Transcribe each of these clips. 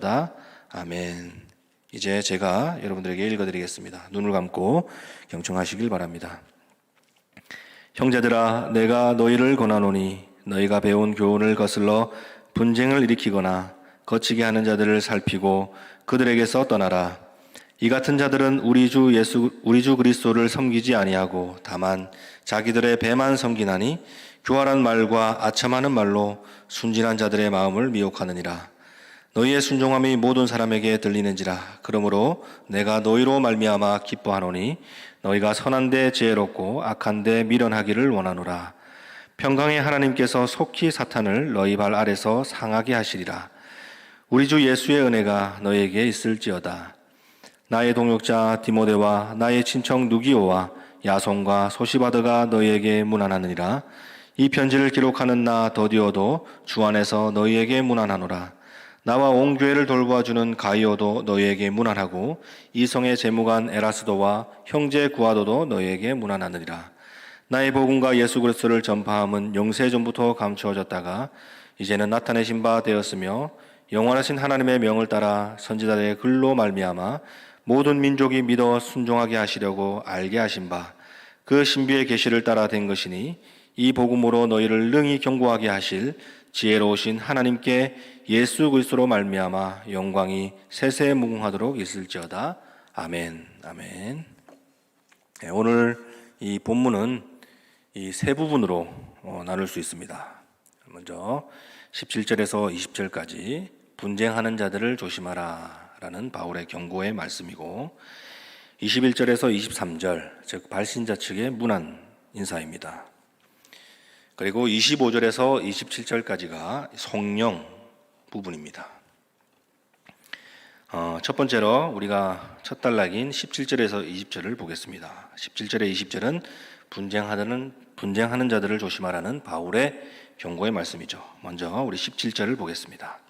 되었다. 아멘. 이제 제가 여러분들에게 읽어드리겠습니다. 눈을 감고 경청하시길 바랍니다. 형제들아, 내가 너희를 권하노니 너희가 배운 교훈을 거슬러 분쟁을 일으키거나 거치게 하는 자들을 살피고 그들에게서 떠나라. 이 같은 자들은 우리 주 그리스도를 섬기지 아니하고 다만 자기들의 배만 섬기나니 교활한 말과 아첨하는 말로 순진한 자들의 마음을 미혹하느니라. 너희의 순종함이 모든 사람에게 들리는지라. 그러므로 내가 너희로 말미암아 기뻐하노니 너희가 선한데 지혜롭고 악한데 미련하기를 원하노라. 평강의 하나님께서 속히 사탄을 너희 발 아래서 상하게 하시리라. 우리 주 예수의 은혜가 너희에게 있을지어다. 나의 동역자 디모데와 나의 친척 누기오와 야손과 소시바드가 너희에게 문안하느니라. 이 편지를 기록하는 나 더디오도 주 안에서 너희에게 문안하노라. 나와 온 교회를 돌보아주는 가이오도 너희에게 문안하고 이성의 재무관 에라스도와 형제 구아도도 너희에게 문안하느니라. 나의 복음과 예수 그리스도를 전파함은 영세 전부터 감추어졌다가 이제는 나타내신 바 되었으며 영원하신 하나님의 명을 따라 선지자들의 글로 말미암아 모든 민족이 믿어 순종하게 하시려고 알게 하신 바 그 신비의 계시를 따라 된 것이니 이 복음으로 너희를 능히 경고하게 하실 지혜로우신 하나님께 예수 그리스도로 말미암아 영광이 세세 무궁하도록 있을지어다. 아멘. 아멘. 네, 오늘 이 본문은 이 세 부분으로 나눌 수 있습니다. 먼저 17절에서 20절까지 분쟁하는 자들을 조심하라 라는 바울의 경고의 말씀이고 21절에서 23절 즉 발신자 측의 문안 인사입니다. 그리고 25절에서 27절까지가 성령 부분입니다. 첫 번째로 우리가 첫 단락인 17절에서 20절을 보겠습니다. 17절에 20절은 분쟁하는 자들을 조심하라는 바울의 경고의 말씀이죠. 먼저 우리 17절을 보겠습니다.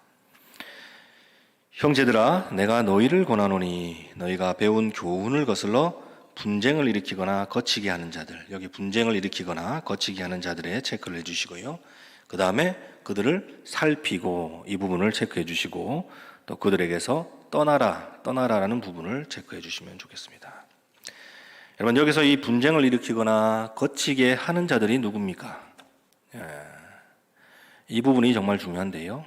형제들아, 내가 너희를 권하노니 너희가 배운 교훈을 거슬러 분쟁을 일으키거나 거치게 하는 자들, 여기 분쟁을 일으키거나 거치게 하는 자들의 체크를 해주시고요. 그 다음에 그들을 살피고 이 부분을 체크해 주시고 또 그들에게서 떠나라라는 부분을 체크해 주시면 좋겠습니다. 여러분, 여기서 이 분쟁을 일으키거나 거치게 하는 자들이 누굽니까? 이 부분이 정말 중요한데요.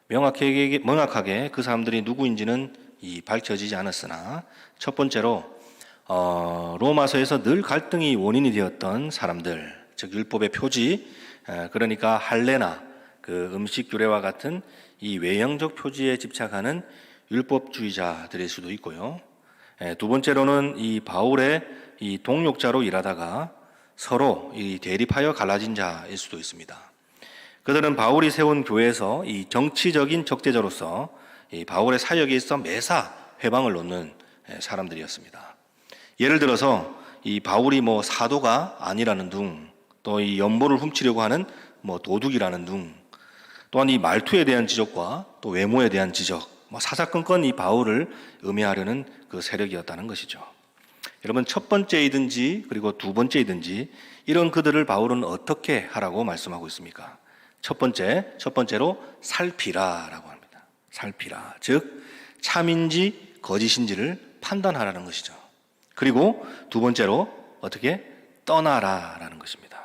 명확하게 그 사람들이 누구인지는 밝혀지지 않았으나 첫 번째로 로마서에서 늘 갈등이 원인이 되었던 사람들, 즉 율법의 표지, 그러니까 할례나 그 음식 규례와 같은 이 외형적 표지에 집착하는 율법주의자들일 수도 있고요. 두 번째로는 이 바울의 이 동역자로 일하다가 서로 이 대립하여 갈라진 자일 수도 있습니다. 그들은 바울이 세운 교회에서 이 정치적인 적대자로서 이 바울의 사역에 있어 매사 회방을 놓는 사람들이었습니다. 예를 들어서 이 바울이 사도가 아니라는 둥, 또 이 연보를 훔치려고 하는 도둑이라는 둥, 또한 이 말투에 대한 지적과 또 외모에 대한 지적, 사사건건 이 바울을 음해하려는 그 세력이었다는 것이죠. 여러분, 첫 번째이든지 그리고 두 번째이든지 이런 그들을 바울은 어떻게 하라고 말씀하고 있습니까? 첫 번째로 살피라라고 합니다. 살피라. 즉 참인지 거짓인지를 판단하라는 것이죠. 그리고 두 번째로 어떻게 떠나라라는 것입니다.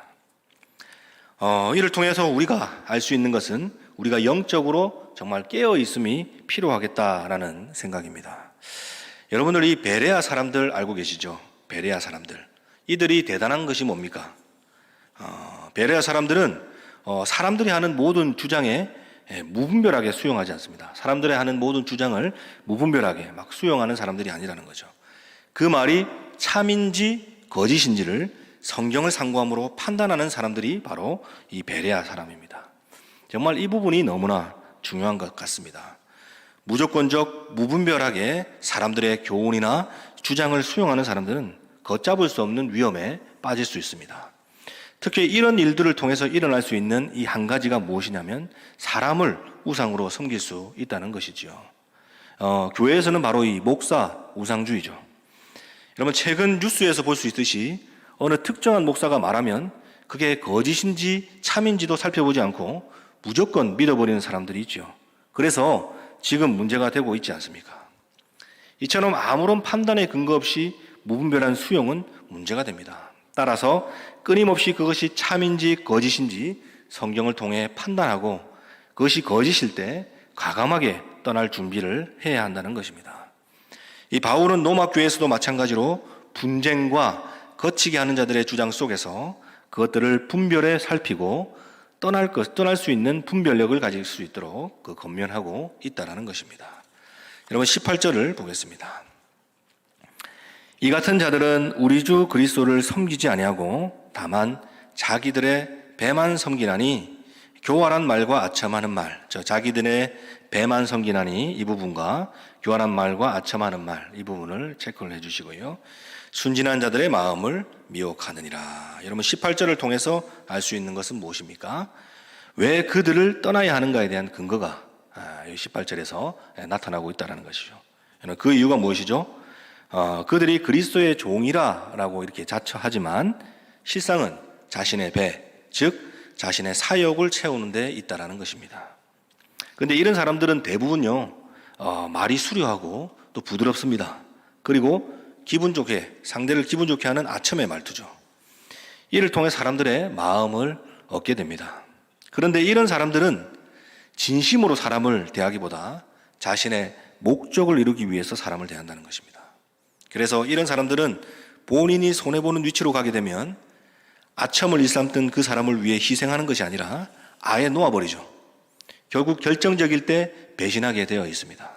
이를 통해서 우리가 알 수 있는 것은 우리가 영적으로 정말 깨어 있음이 필요하겠다라는 생각입니다. 여러분들 이 베레아 사람들 알고 계시죠? 베레아 사람들. 이들이 대단한 것이 뭡니까? 베레아 사람들은 사람들이 하는 모든 주장에 무분별하게 수용하지 않습니다. 사람들이 하는 모든 주장을 무분별하게 막 수용하는 사람들이 아니라는 거죠. 그 말이 참인지 거짓인지를 성경을 상고함으로 판단하는 사람들이 바로 이 베레아 사람입니다. 정말 이 부분이 너무나 중요한 것 같습니다. 무조건적 무분별하게 사람들의 교훈이나 주장을 수용하는 사람들은 걷잡을 수 없는 위험에 빠질 수 있습니다. 특히 이런 일들을 통해서 일어날 수 있는 이 한 가지가 무엇이냐면 사람을 우상으로 섬길 수 있다는 것이지요. 교회에서는 바로 이 목사 우상주의죠. 여러분, 최근 뉴스에서 볼 수 있듯이 어느 특정한 목사가 말하면 그게 거짓인지 참인지도 살펴보지 않고 무조건 믿어버리는 사람들이 있죠. 그래서 지금 문제가 되고 있지 않습니까? 이처럼 아무런 판단의 근거 없이 무분별한 수용은 문제가 됩니다. 따라서 끊임없이 그것이 참인지 거짓인지 성경을 통해 판단하고 그것이 거짓일 때 과감하게 떠날 준비를 해야 한다는 것입니다. 이 바울은 로마 교회에서도 마찬가지로 분쟁과 거치게 하는 자들의 주장 속에서 그것들을 분별해 살피고 떠날 수 있는 분별력을 가질 수 있도록 권면하고 있다는 것입니다. 여러분 18절을 보겠습니다. 이 같은 자들은 우리 주 그리스도를 섬기지 아니하고 다만 자기들의 배만 섬기나니, 교활한 말과 아첨하는 말, 자기들의 배만 섬기나니 이 부분과 교활한 말과 아첨하는 말, 이 부분을 체크를 해주시고요. 순진한 자들의 마음을 미혹하느니라. 여러분 18절을 통해서 알 수 있는 것은 무엇입니까? 왜 그들을 떠나야 하는가에 대한 근거가 18절에서 나타나고 있다는 것이죠. 그 이유가 무엇이죠? 그들이 그리스도의 종이라라고 이렇게 자처하지만 실상은 자신의 배, 즉 자신의 사역을 채우는 데 있다는 것입니다. 그런데 이런 사람들은 대부분요, 말이 수려하고 또 부드럽습니다. 그리고 상대를 기분 좋게 하는 아첨의 말투죠. 이를 통해 사람들의 마음을 얻게 됩니다. 그런데 이런 사람들은 진심으로 사람을 대하기보다 자신의 목적을 이루기 위해서 사람을 대한다는 것입니다. 그래서 이런 사람들은 본인이 손해보는 위치로 가게 되면 아첨을 일삼던 그 사람을 위해 희생하는 것이 아니라 아예 놓아버리죠. 결국 결정적일 때 배신하게 되어 있습니다.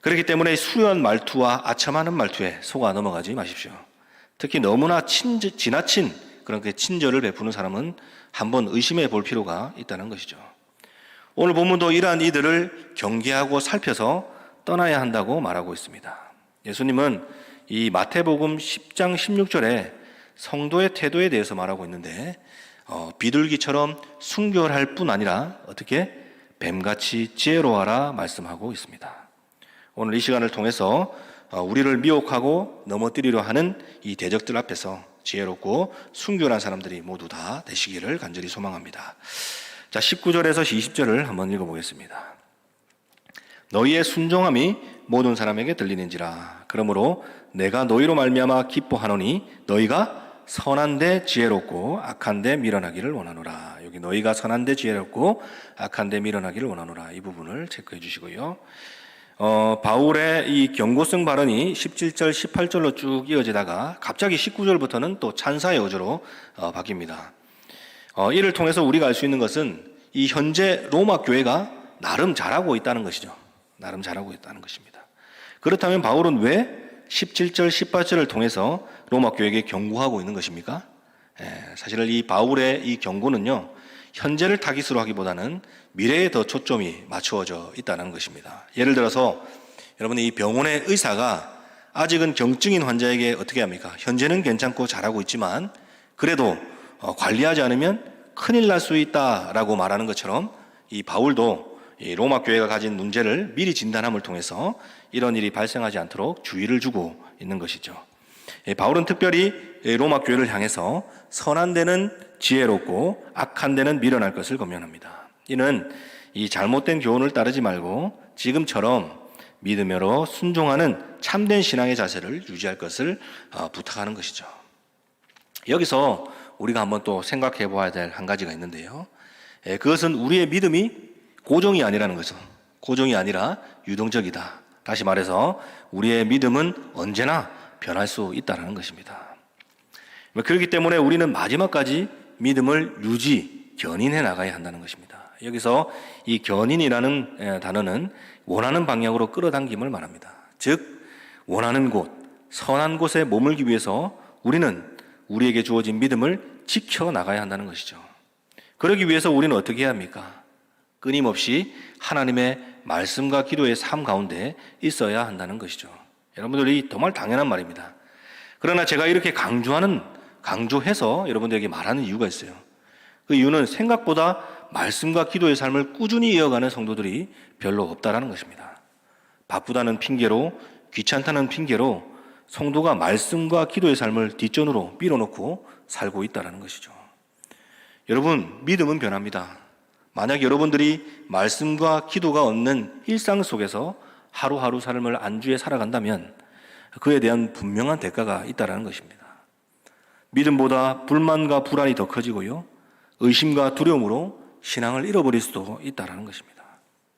그렇기 때문에 수려한 말투와 아첨하는 말투에 속아 넘어가지 마십시오. 특히 너무나 지나친 그런 친절을 베푸는 사람은 한번 의심해 볼 필요가 있다는 것이죠. 오늘 본문도 이러한 이들을 경계하고 살펴서 떠나야 한다고 말하고 있습니다. 예수님은 이 마태복음 10장 16절에 성도의 태도에 대해서 말하고 있는데 비둘기처럼 순결할 뿐 아니라 어떻게 뱀같이 지혜로워하라 말씀하고 있습니다. 오늘 이 시간을 통해서 우리를 미혹하고 넘어뜨리려 하는 이 대적들 앞에서 지혜롭고 순결한 사람들이 모두 다 되시기를 간절히 소망합니다. 자, 19절에서 20절을 한번 읽어보겠습니다. 너희의 순종함이 모든 사람에게 들리는지라. 그러므로 내가 너희로 말미암아 기뻐하노니 너희가 선한데 지혜롭고 악한데 미련하기를 원하노라. 여기 너희가 선한데 지혜롭고 악한데 미련하기를 원하노라. 이 부분을 체크해 주시고요. 바울의 이 경고성 발언이 17절, 18절로 쭉 이어지다가 갑자기 19절부터는 또 찬사의 어조로 바뀝니다. 이를 통해서 우리가 알 수 있는 것은 이 현재 로마 교회가 나름 잘하고 있다는 것이죠. 나름 잘하고 있다는 것입니다. 그렇다면 바울은 왜 17절, 18절을 통해서 로마 교회에게 경고하고 있는 것입니까? 사실 이 바울의 이 경고는요, 현재를 타깃으로 하기보다는 미래에 더 초점이 맞추어져 있다는 것입니다. 예를 들어서 여러분이 이 병원의 의사가 아직은 경증인 환자에게 어떻게 합니까? 현재는 괜찮고 잘하고 있지만 그래도 관리하지 않으면 큰일 날 수 있다라고 말하는 것처럼 이 바울도 이 로마 교회가 가진 문제를 미리 진단함을 통해서 이런 일이 발생하지 않도록 주의를 주고 있는 것이죠. 바울은 특별히 로마 교회를 향해서 선한 데는 지혜롭고 악한 데는 미련할 것을 권면합니다. 이는 이 잘못된 교훈을 따르지 말고 지금처럼 믿음으로 순종하는 참된 신앙의 자세를 유지할 것을 부탁하는 것이죠. 여기서 우리가 한번 또 생각해 봐야 될 한 가지가 있는데요. 그것은 우리의 믿음이 고정이 아니라는 거죠. 고정이 아니라 유동적이다. 다시 말해서 우리의 믿음은 언제나 변할 수 있다는 것입니다. 그렇기 때문에 우리는 마지막까지 믿음을 견인해 나가야 한다는 것입니다. 여기서 이 견인이라는 단어는 원하는 방향으로 끌어당김을 말합니다. 즉 원하는 곳, 선한 곳에 머물기 위해서 우리는 우리에게 주어진 믿음을 지켜나가야 한다는 것이죠. 그러기 위해서 우리는 어떻게 해야 합니까? 끊임없이 하나님의 말씀과 기도의 삶 가운데 있어야 한다는 것이죠. 여러분들이 정말 당연한 말입니다. 그러나 제가 이렇게 강조해서 여러분들에게 말하는 이유가 있어요. 그 이유는 생각보다 말씀과 기도의 삶을 꾸준히 이어가는 성도들이 별로 없다라는 것입니다. 바쁘다는 핑계로, 귀찮다는 핑계로 성도가 말씀과 기도의 삶을 뒷전으로 밀어놓고 살고 있다는 것이죠. 여러분, 믿음은 변합니다. 만약 여러분들이 말씀과 기도가 없는 일상 속에서 하루하루 삶을 안주해 살아간다면 그에 대한 분명한 대가가 있다는 것입니다. 믿음보다 불만과 불안이 더 커지고요. 의심과 두려움으로 신앙을 잃어버릴 수도 있다는 것입니다.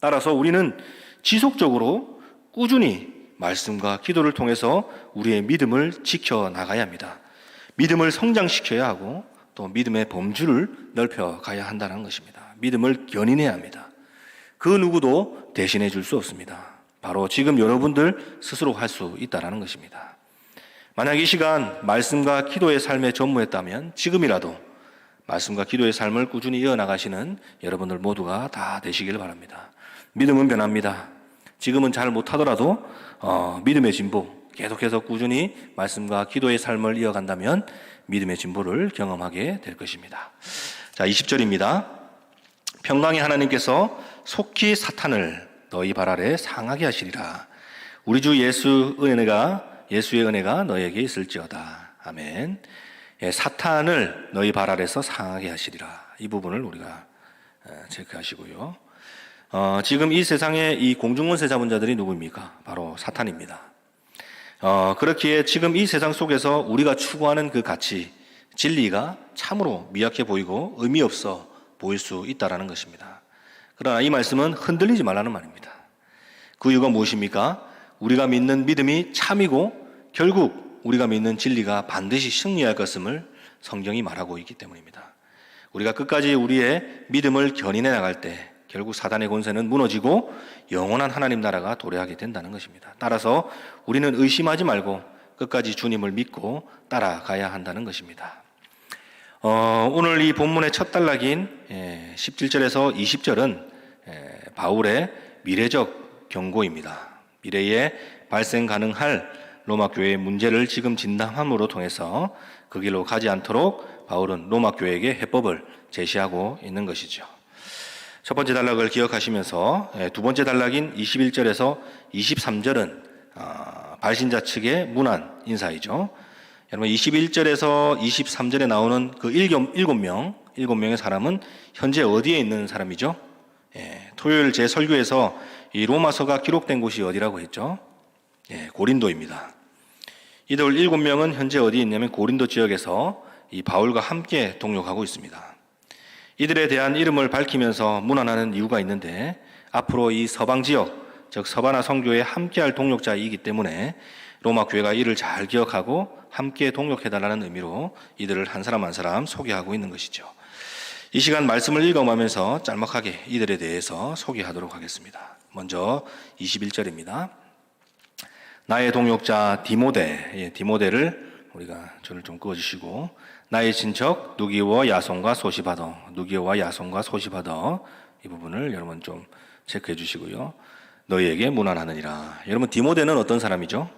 따라서 우리는 지속적으로 꾸준히 말씀과 기도를 통해서 우리의 믿음을 지켜나가야 합니다. 믿음을 성장시켜야 하고 또 믿음의 범주를 넓혀가야 한다는 것입니다. 믿음을 견인해야 합니다. 그 누구도 대신해 줄 수 없습니다. 바로 지금 여러분들 스스로 할 수 있다는 것입니다. 만약 이 시간 말씀과 기도의 삶에 전무했다면 지금이라도 말씀과 기도의 삶을 꾸준히 이어나가시는 여러분들 모두가 다 되시길 바랍니다. 믿음은 변합니다. 지금은 잘 못하더라도 믿음의 진보, 계속해서 꾸준히 말씀과 기도의 삶을 이어간다면 믿음의 진보를 경험하게 될 것입니다. 자, 20절입니다. 평강의 하나님께서 속히 사탄을 너희 발 아래 상하게 하시리라. 우리 주 예수의 은혜가 너에게 있을지어다. 아멘. 사탄을 너희 발 아래서 상하게 하시리라. 이 부분을 우리가 체크하시고요. 지금 이 세상에 이 공중권세 잡은 자들이 누구입니까? 바로 사탄입니다. 그렇기에 지금 이 세상 속에서 우리가 추구하는 그 가치, 진리가 참으로 미약해 보이고 의미 없어 보일 수 있다는 것입니다. 그러나 이 말씀은 흔들리지 말라는 말입니다. 그 이유가 무엇입니까? 우리가 믿는 믿음이 참이고 결국 우리가 믿는 진리가 반드시 승리할 것임을 성경이 말하고 있기 때문입니다. 우리가 끝까지 우리의 믿음을 견인해 나갈 때 결국 사단의 권세는 무너지고 영원한 하나님 나라가 도래하게 된다는 것입니다. 따라서 우리는 의심하지 말고 끝까지 주님을 믿고 따라가야 한다는 것입니다. 오늘 이 본문의 첫 단락인 17절에서 20절은 바울의 미래적 경고입니다. 미래에 발생 가능할 로마 교회의 문제를 지금 진단함으로 통해서 그 길로 가지 않도록 바울은 로마 교회에게 해법을 제시하고 있는 것이죠. 첫 번째 단락을 기억하시면서 두 번째 단락인 21절에서 23절은 발신자 측의 문안 인사이죠. 여러분 21절에서 23절에 나오는 그 일곱 명의 사람은 현재 어디에 있는 사람이죠? 토요일 제 설교에서 이 로마서가 기록된 곳이 어디라고 했죠? 고린도입니다. 이들 7명은 현재 어디에 있냐면 고린도 지역에서 이 바울과 함께 동역하고 있습니다. 이들에 대한 이름을 밝히면서 문안하는 이유가 있는데 앞으로 이 서방 지역, 즉 서바나 선교에 함께할 동역자이기 때문에 로마 교회가 이를 잘 기억하고 함께 동역해달라는 의미로 이들을 한 사람 한 사람 소개하고 있는 것이죠. 이 시간 말씀을 읽어가면서 짤막하게 이들에 대해서 소개하도록 하겠습니다. 먼저 21절입니다. 나의 동역자 디모데를 우리가 저를 좀 그어주시고 나의 친척 누기오와 야손과 소시바더 이 부분을 여러분 좀 체크해 주시고요. 너희에게 문안하느니라. 여러분 디모데는 어떤 사람이죠?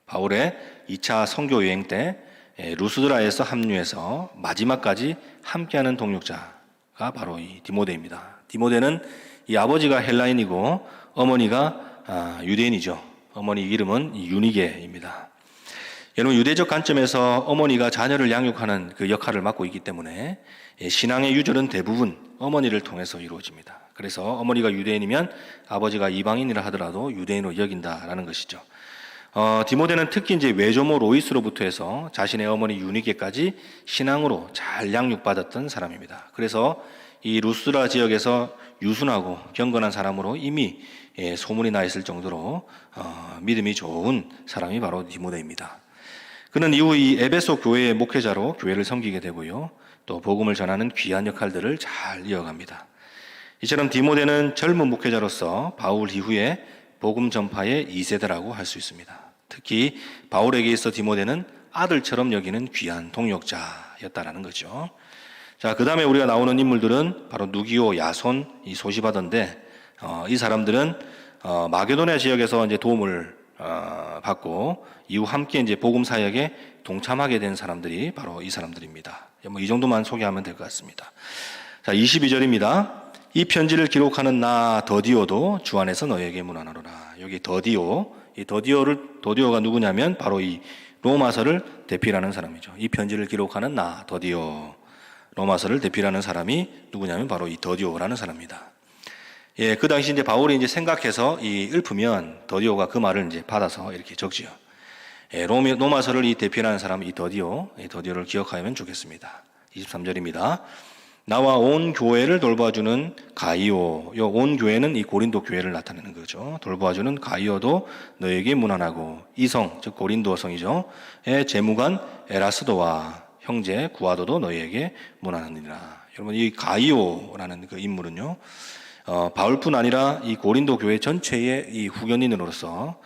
바울의 2차 선교 여행 때 루스드라에서 합류해서 마지막까지 함께하는 동역자가 바로 이 디모데입니다. 디모데는 이 아버지가 헬라인이고 어머니가 유대인이죠. 어머니 이름은 유니게입니다. 여러분 유대적 관점에서 어머니가 자녀를 양육하는 그 역할을 맡고 있기 때문에 신앙의 유절은 대부분 어머니를 통해서 이루어집니다. 그래서 어머니가 유대인이면 아버지가 이방인이라 하더라도 유대인으로 여긴다라는 것이죠. 디모데는 특히 이제 외조모 로이스로부터 해서 자신의 어머니 유니게까지 신앙으로 잘 양육받았던 사람입니다. 그래서 이 루스드라 지역에서 유순하고 경건한 사람으로 이미 소문이 나 있을 정도로 믿음이 좋은 사람이 바로 디모데입니다. 그는 이후 이 에베소 교회의 목회자로 교회를 섬기게 되고요. 또 복음을 전하는 귀한 역할들을 잘 이어갑니다. 이처럼 디모데는 젊은 목회자로서 바울 이후에 복음 전파의 2세대라고 할 수 있습니다. 특히 바울에게 있어 디모데는 아들처럼 여기는 귀한 동역자였다라는 거죠. 자, 그 다음에 우리가 나오는 인물들은 바로 누기오, 야손, 이 소시바던데 이 사람들은 마게도냐 지역에서 이제 도움을 받고 이후 함께 이제 복음 사역에 동참하게 된 사람들이 바로 이 사람들입니다. 뭐 이 정도만 소개하면 될 것 같습니다. 자, 22절입니다. 이 편지를 기록하는 나 더디오도 주 안에서 너에게 문안하노라. 여기 더디오, 이 더디오가 누구냐면 바로 이 로마서를 대필하는 사람이죠. 이 편지를 기록하는 나 더디오. 로마서를 대필하는 사람이 누구냐면 바로 이 더디오라는 사람입니다. 예, 그 당시 이제 바울이 이제 생각해서 읊으면 더디오가 그 말을 이제 받아서 이렇게 적지요. 예, 로마서를 대필하는 사람은 이 더디오를 기억하면 좋겠습니다. 23절입니다. 나와 온 교회를 돌봐주는 가이오. 온 교회는 이 고린도 교회를 나타내는 거죠. 돌봐주는 가이오도 너에게 문안하고, 이성, 즉 고린도 성이죠. 재무관 에라스도와 형제 구아도도 너희에게 문안하니라. 여러분, 이 가이오라는 그 인물은요, 바울뿐 아니라 이 고린도 교회 전체의 이 후견인으로서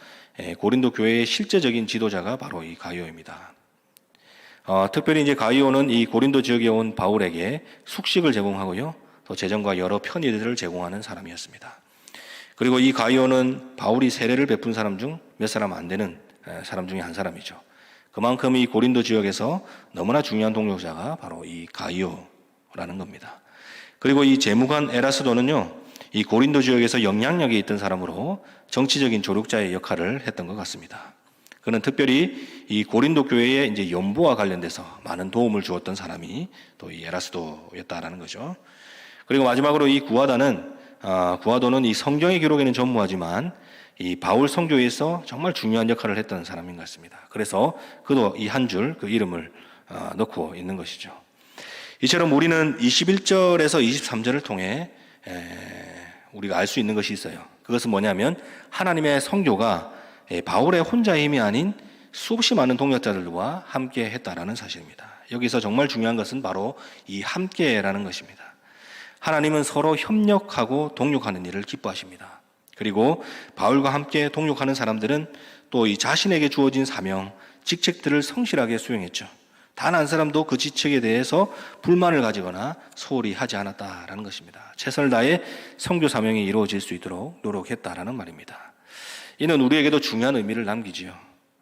고린도 교회의 실제적인 지도자가 바로 이 가이오입니다. 특별히 이제 가이오는 이 고린도 지역에 온 바울에게 숙식을 제공하고요, 또 재정과 여러 편의들을 제공하는 사람이었습니다. 그리고 이 가이오는 바울이 세례를 베푼 사람 중 몇 사람 안 되는 사람 중에 한 사람이죠. 그만큼 이 고린도 지역에서 너무나 중요한 동역자가 바로 이 가이오라는 겁니다. 그리고 이 재무관 에라스도는요, 이 고린도 지역에서 영향력이 있던 사람으로 정치적인 조력자의 역할을 했던 것 같습니다. 그는 특별히 이 고린도 교회의 이제 연보와 관련돼서 많은 도움을 주었던 사람이 또 이 에라스도였다라는 거죠. 그리고 마지막으로 이 구아도는 이 성경의 기록에는 전무하지만 이 바울 선교에서 정말 중요한 역할을 했던 사람인 것 같습니다. 그래서 그도 이 한 줄 그 이름을 넣고 있는 것이죠. 이처럼 우리는 21절에서 23절을 통해 우리가 알 수 있는 것이 있어요. 그것은 뭐냐면 하나님의 선교가 바울의 혼자의 힘이 아닌 수없이 많은 동역자들과 함께 했다라는 사실입니다. 여기서 정말 중요한 것은 바로 이 함께라는 것입니다. 하나님은 서로 협력하고 동역하는 일을 기뻐하십니다. 그리고 바울과 함께 동역하는 사람들은 또 이 자신에게 주어진 사명, 직책들을 성실하게 수행했죠. 단 한 사람도 그 직책에 대해서 불만을 가지거나 소홀히 하지 않았다라는 것입니다. 최선을 다해 선교 사명이 이루어질 수 있도록 노력했다라는 말입니다. 이는 우리에게도 중요한 의미를 남기지요.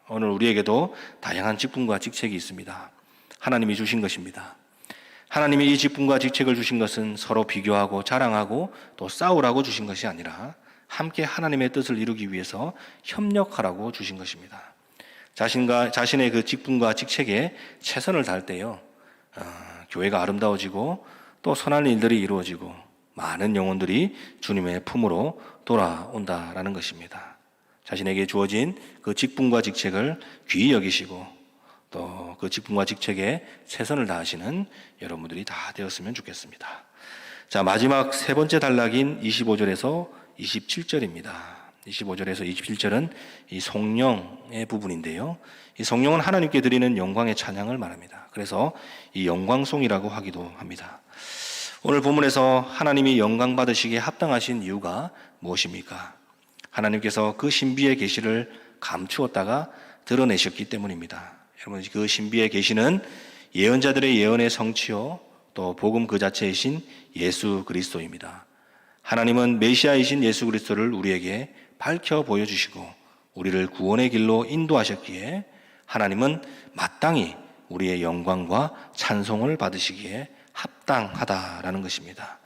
오늘 우리에게도 다양한 직분과 직책이 있습니다. 하나님이 주신 것입니다. 하나님이 이 직분과 직책을 주신 것은 서로 비교하고 자랑하고 또 싸우라고 주신 것이 아니라 함께 하나님의 뜻을 이루기 위해서 협력하라고 주신 것입니다. 자신의 그 직분과 직책에 최선을 다할 때요, 교회가 아름다워지고 또 선한 일들이 이루어지고 많은 영혼들이 주님의 품으로 돌아온다라는 것입니다. 자신에게 주어진 그 직분과 직책을 귀히 여기시고 또 그 직분과 직책에 최선을 다하시는 여러분들이 다 되었으면 좋겠습니다. 자, 마지막 세 번째 단락인 25절에서 27절입니다. 25절에서 27절은 이 성령의 부분인데요. 이 성령은 하나님께 드리는 영광의 찬양을 말합니다. 그래서 이 영광송이라고 하기도 합니다. 오늘 본문에서 하나님이 영광 받으시기에 합당하신 이유가 무엇입니까? 하나님께서 그 신비의 계시를 감추었다가 드러내셨기 때문입니다. 여러분, 그 신비의 계시는 예언자들의 예언의 성취요, 또 복음 그 자체이신 예수 그리스도입니다. 하나님은 메시아이신 예수 그리스도를 우리에게 밝혀 보여주시고 우리를 구원의 길로 인도하셨기에 하나님은 마땅히 우리의 영광과 찬송을 받으시기에 합당하다라는 것입니다.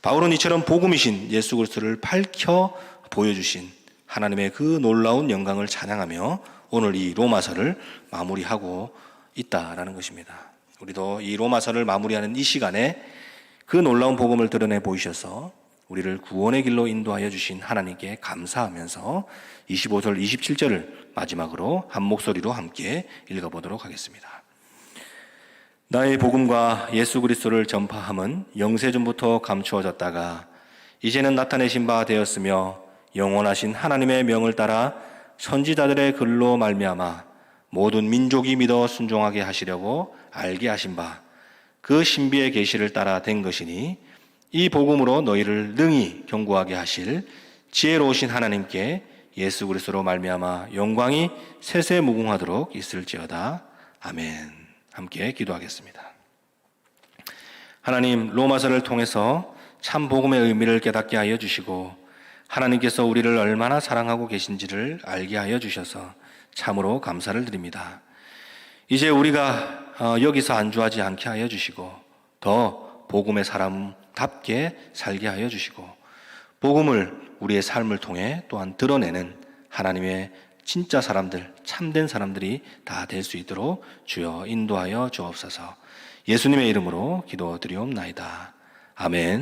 바울은 이처럼 복음이신 예수 그리스도를 밝혀 보여주신 하나님의 그 놀라운 영광을 찬양하며 오늘 이 로마서를 마무리하고 있다라는 것입니다. 우리도 이 로마서를 마무리하는 이 시간에 그 놀라운 복음을 드러내 보이셔서 우리를 구원의 길로 인도하여 주신 하나님께 감사하면서 25절, 27절을 마지막으로 한 목소리로 함께 읽어보도록 하겠습니다. 나의 복음과 예수 그리스도를 전파함은 영세전부터 감추어졌다가 이제는 나타내신 바 되었으며 영원하신 하나님의 명을 따라 선지자들의 글로 말미암아 모든 민족이 믿어 순종하게 하시려고 알게 하신 바 그 신비의 계시를 따라 된 것이니 이 복음으로 너희를 능히 견고하게 하실 지혜로우신 하나님께 예수 그리스도로 말미암아 영광이 세세무궁하도록 있을지어다. 아멘. 함께 기도하겠습니다. 하나님, 로마서를 통해서 참 복음의 의미를 깨닫게 하여 주시고 하나님께서 우리를 얼마나 사랑하고 계신지를 알게 하여 주셔서 참으로 감사를 드립니다. 이제 우리가 여기서 안주하지 않게 하여 주시고 더 복음의 사람답게 살게 하여 주시고 복음을 우리의 삶을 통해 또한 드러내는 하나님의 진짜 사람들, 참된 사람들이 다 될 수 있도록 주여 인도하여 주옵소서. 예수님의 이름으로 기도드리옵나이다. 아멘.